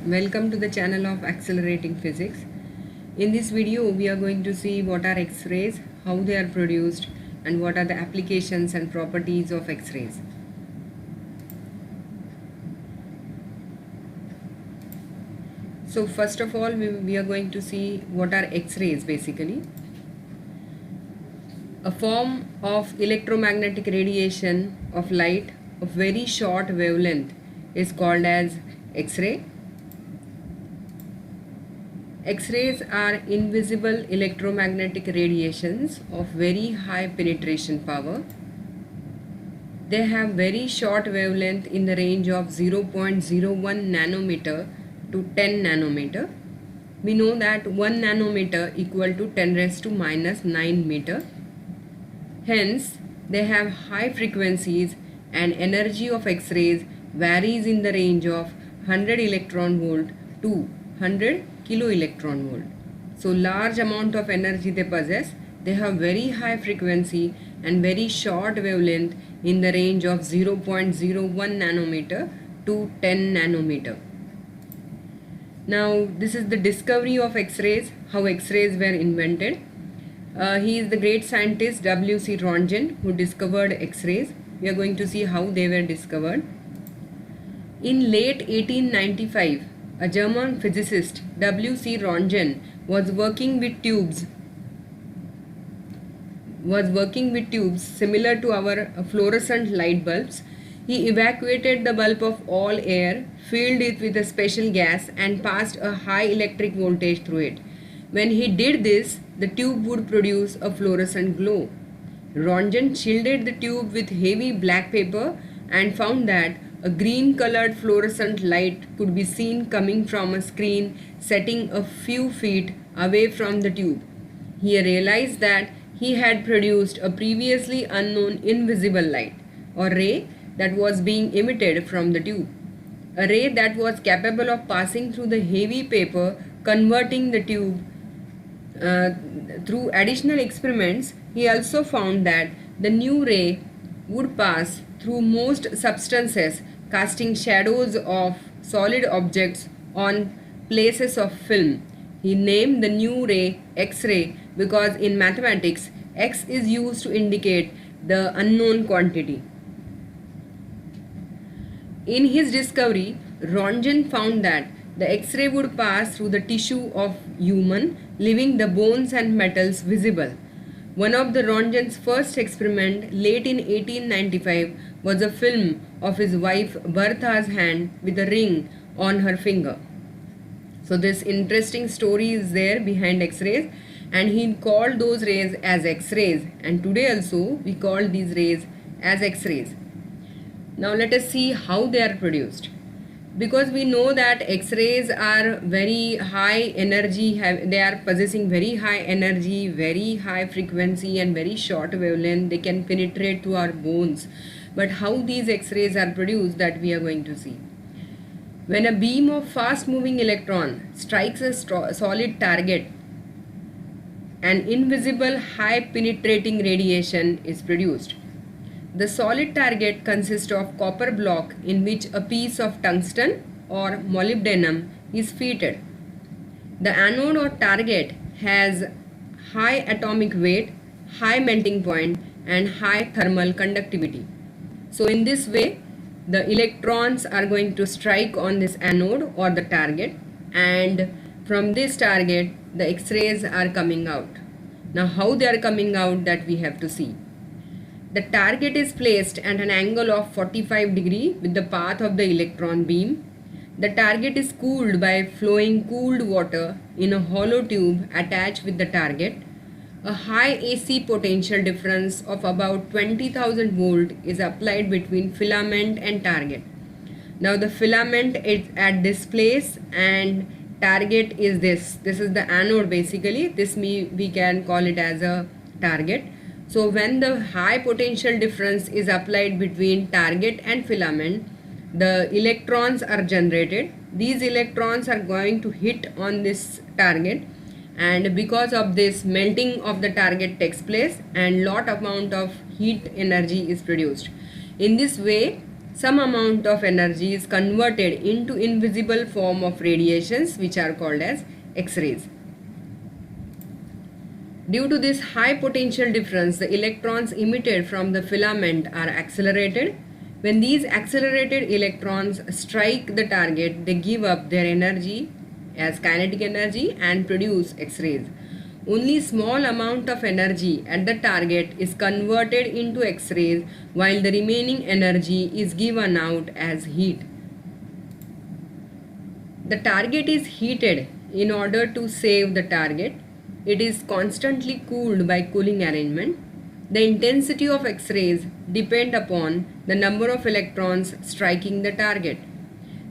Welcome to the channel of Accelerating Physics. In this video, we are going to see what are X-rays, how they are produced, and what are the applications and properties of X-rays. So first of all, we are going to see what are X-rays basically. A form of electromagnetic radiation of light of very short wavelength is called as X-ray. X-rays are invisible electromagnetic radiations of very high penetration power. They have very short wavelength in the range of 0.01 nanometer to 10 nanometer. We know that 1 nanometer equal to 10 raised to minus 9 meter. Hence, they have high frequencies and energy of X-rays varies in the range of 100 electron volt to 100 kilo electron volt. So large amount of energy they possess. They have very high frequency and very short wavelength in the range of 0.01 nanometer to 10 nanometer. Now this is the discovery of X-rays, how X-rays were invented. He is the great scientist W.C. Roentgen who discovered X-rays. We are going to see how they were discovered. In late 1895, a German physicist W.C. Roentgen was working with tubes similar to our fluorescent light bulbs. He evacuated the bulb of all air, filled it with a special gas and passed a high electric voltage through it. When he did this, the tube would produce a fluorescent glow. Roentgen shielded the tube with heavy black paper and found that a green colored fluorescent light could be seen coming from a screen setting a few feet away from the tube. He realized that he had produced a previously unknown invisible light or ray that was being emitted from the tube. A ray that was capable of passing through the heavy paper, converting the tube. Through additional experiments, he also found that the new ray would pass through most substances, casting shadows of solid objects on places of film. He named the new ray X-ray because in mathematics, X is used to indicate the unknown quantity. In his discovery, Roentgen found that the X-ray would pass through the tissue of human, leaving the bones and metals visible. One of the Roentgen's first experiment late in 1895 was a film of his wife Bertha's hand with a ring on her finger. So this interesting story is there behind X-rays, and he called those rays as X-rays, and today also we call these rays as X-rays. Now let us see how they are produced. Because we know that X-rays are very high energy, they are possessing very high energy, very high frequency and very short wavelength. They can penetrate to our bones. But how these X-rays are produced, that we are going to see. When a beam of fast moving electron strikes a solid target, an invisible high penetrating radiation is produced. The solid target consists of copper block in which a piece of tungsten or molybdenum is fitted. The anode or target has high atomic weight, high melting point and high thermal conductivity. So in this way, the electrons are going to strike on this anode or the target, and from this target the X-rays are coming out. Now how they are coming out, that we have to see. The target is placed at an angle of 45 degrees with the path of the electron beam. The target is cooled by flowing cooled water in a hollow tube attached with the target. A high AC potential difference of about 20,000 volt is applied between filament and target. Now the filament is at this place and target is this. This is the anode basically. This we can call it as a target. So when the high potential difference is applied between target and filament, the electrons are generated. These electrons are going to hit on this target, and because of this, melting of the target takes place and lot amount of heat energy is produced. In this way, some amount of energy is converted into invisible form of radiations which are called as X-rays. Due to this high potential difference, the electrons emitted from the filament are accelerated. When these accelerated electrons strike the target, they give up their energy as kinetic energy and produce X-rays. Only small amount of energy at the target is converted into X-rays, while the remaining energy is given out as heat. The target is heated in order to save the target. It is constantly cooled by cooling arrangement. The intensity of X-rays depend upon the number of electrons striking the target.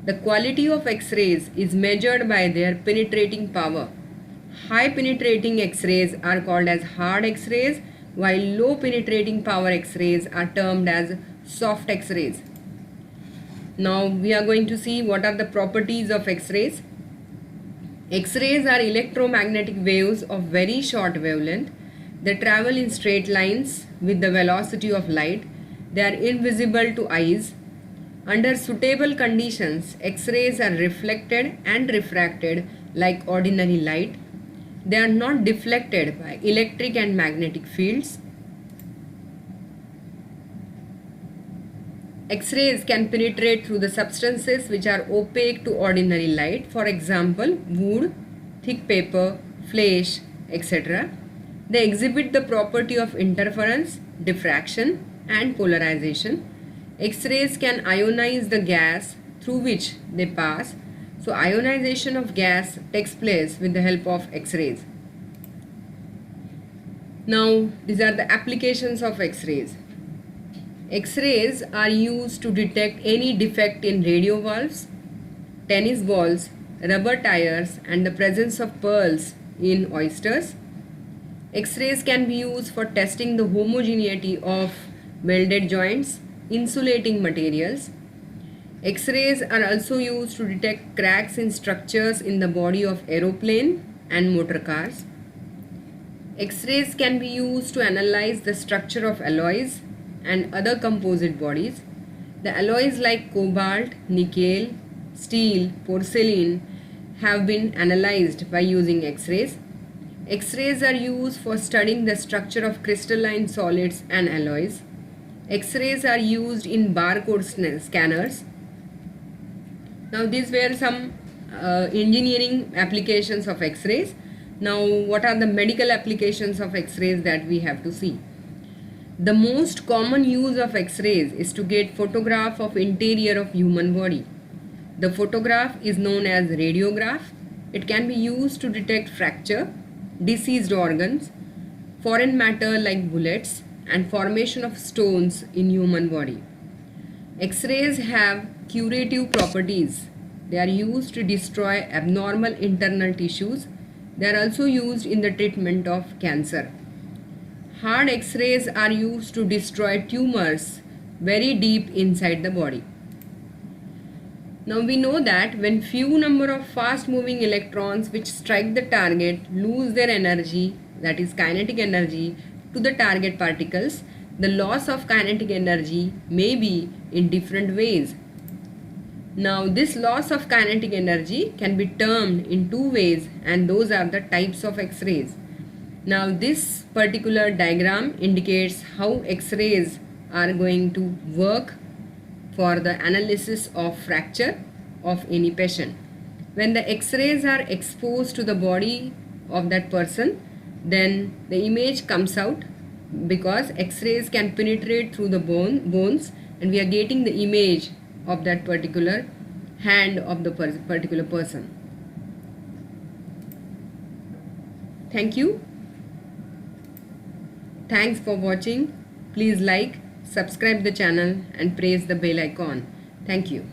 The quality of X-rays is measured by their penetrating power. High penetrating X-rays are called as hard X-rays, while low penetrating power X-rays are termed as soft X-rays. Now we are going to see what are the properties of X-rays. X-rays are electromagnetic waves of very short wavelength. They travel in straight lines with the velocity of light. They are invisible to eyes. Under suitable conditions, X-rays are reflected and refracted like ordinary light. They are not deflected by electric and magnetic fields. X-rays can penetrate through the substances which are opaque to ordinary light, for example, wood, thick paper, flesh, etc. They exhibit the property of interference, diffraction, and polarization. X-rays can ionize the gas through which they pass. So ionization of gas takes place with the help of X-rays. Now these are the applications of X-rays. X-rays are used to detect any defect in radio valves, tennis balls, rubber tires, and the presence of pearls in oysters. X-rays can be used for testing the homogeneity of welded joints, insulating materials. X-rays are also used to detect cracks in structures in the body of aeroplane and motor cars. X-rays can be used to analyze the structure of alloys and other composite bodies. The alloys like cobalt, nickel, steel, porcelain have been analyzed by using X-rays. X-rays are used for studying the structure of crystalline solids and alloys. X-rays are used in barcode scanners. Now these were some engineering applications of X-rays. Now what are the medical applications of X-rays that we have to see? The most common use of X-rays is to get photograph of interior of human body. The photograph is known as radiograph. It can be used to detect fracture, diseased organs, foreign matter like bullets, and formation of stones in human body. X-rays have curative properties. They are used to destroy abnormal internal tissues. They are also used in the treatment of cancer. Hard X-rays are used to destroy tumors very deep inside the body. Now we know that when few number of fast moving electrons which strike the target lose their energy, that is kinetic energy, to the target particles, the loss of kinetic energy may be in different ways. Now this loss of kinetic energy can be termed in two ways, and those are the types of X-rays. Now this particular diagram indicates how X-rays are going to work for the analysis of fracture of any patient. When the X-rays are exposed to the body of that person, then the image comes out, because X-rays can penetrate through the bones, and we are getting the image of that particular hand of the particular person. Thank you. Thanks for watching. Please like, subscribe the channel and press the bell icon. Thank you.